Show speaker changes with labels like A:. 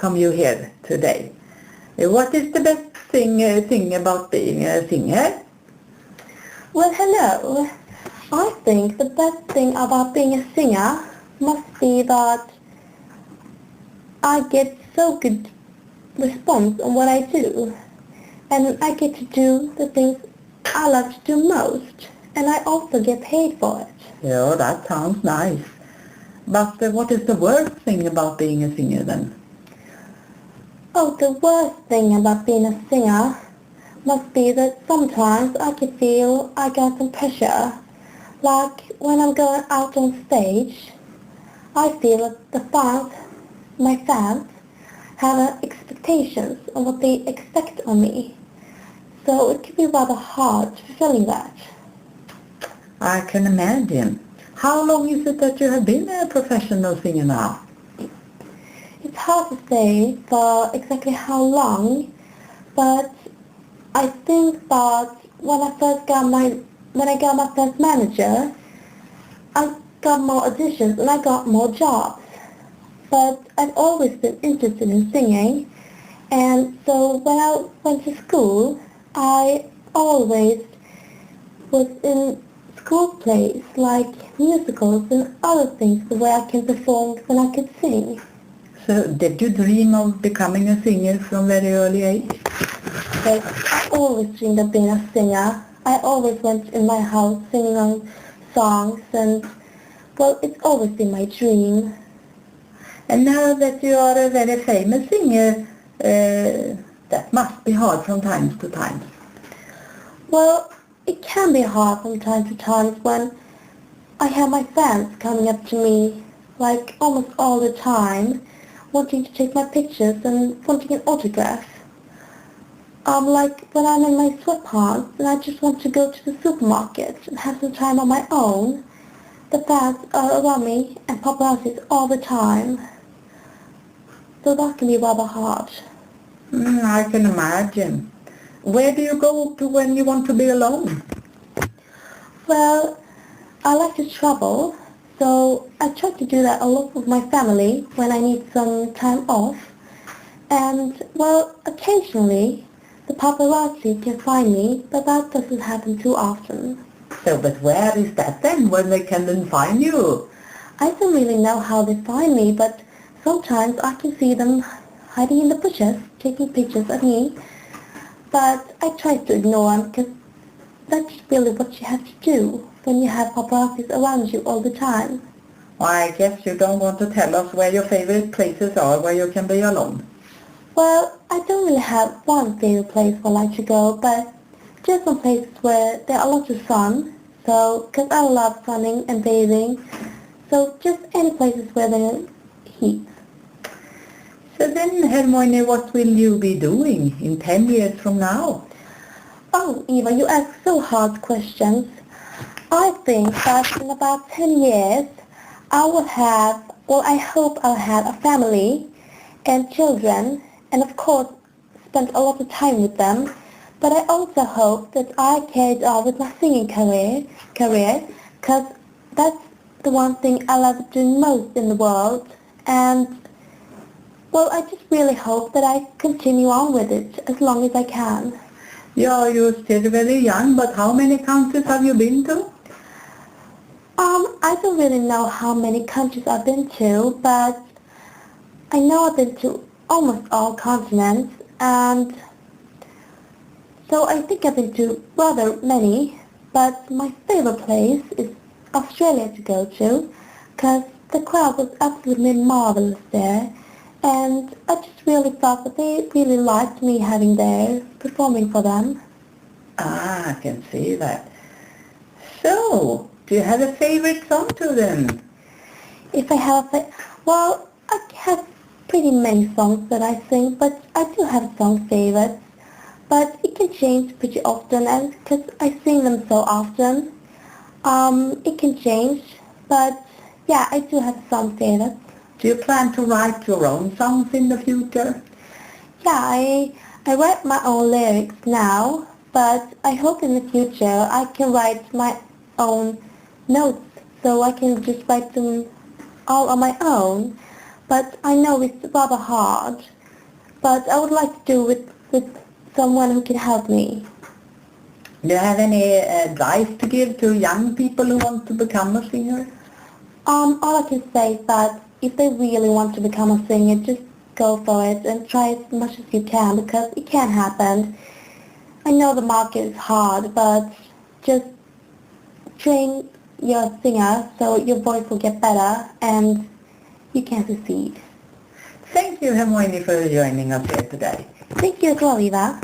A: welcome you here today. What is the best thing about being a singer?
B: Well, hello. I think the best thing about being a singer must be that I get so good response on what I do. And I get to do the things I love to do most. And I also get paid for it.
A: Yeah, that sounds nice. But what is the worst thing about being a singer then?
B: Oh, the worst thing about being a singer must be that sometimes I can feel I got some pressure. Like when I'm going out on stage, I feel that my fans, have expectations of what they expect of me. So it can be rather hard fulfilling that.
A: I can imagine. How long is it that you have been a professional singer now?
B: It's hard to say for exactly how long, but I think that when I got my first manager, I got more auditions and I got more jobs. But I've always been interested in singing, and so when I went to school, I always was in school plays like musicals and other things where I can perform when I could sing.
A: So did you dream of becoming a singer from very early age?
B: Yes, I always dreamed of being a singer. I always went in my house singing on songs, and well, it's always been my dream.
A: And now that you are a very famous singer, that must be hard from time to time.
B: Well, it can be hard from time to time when I have my fans coming up to me like almost all the time, wanting to take my pictures and wanting an autograph. Like when I'm in my sweatpants and I just want to go to the supermarket and have some time on my own, the fans are around me and paparazzis all the time. So that can be rather hard.
A: I can imagine. Where do you go to when you want to be alone?
B: Well, I like to travel, so I try to do that a lot with my family when I need some time off. And, well, occasionally the paparazzi can find me, but that doesn't happen too often.
A: So, but where is that then, when they can then find you?
B: I don't really know how they find me, but sometimes I can see them hiding in the bushes, taking pictures of me. But I try to ignore them because that's really what you have to do when you have paparazzis around you all the time.
A: Well, I guess you don't want to tell us where your favorite places are where you can be alone.
B: Well, I don't really have one favorite place where I like to go, but just some places where there are lots of sun. So, because I love sunning and bathing, so just any places where there's heat.
A: So then, Hermione, what will you be doing in 10 years from now?
B: Oh, Eva, you ask so hard questions. I think that in about 10 years, I hope I'll have a family and children, and of course, spend a lot of time with them. But I also hope that I carried on with my singing career, because that's the one thing I love doing most in the world. And, well, I just really hope that I continue on with it as long as I can.
A: Yeah, you're still very young, but how many countries have you been to?
B: I don't really know how many countries I've been to, but I know I've been to almost all continents, and so I think I've been to rather many, but my favorite place is Australia to go to, because the crowd was absolutely marvelous there, and I just really thought that they really liked me having there, performing for them.
A: Ah, I can see that. So, do you have a favorite song to them?
B: If I have well, I have pretty many songs that I sing, but I do have song favorites. But it can change pretty often, and because I sing them so often, it can change. But yeah, I do have some favorites.
A: Do you plan to write your own songs in the future?
B: Yeah, I write my own lyrics now, but I hope in the future I can write my own notes, so I can just write them all on my own. but I know it's rather hard. But I would like to do it with someone who can help me.
A: Do you have any advice to give to young people who want to become a singer?
B: All I can say is that if they really want to become a singer, just go for it and try as much as you can, because it can happen. I know the market is hard, but just train your singer so your voice will get better and you can succeed.
A: Thank you, Hermione, for joining us here today.
B: Thank you as well, Eva.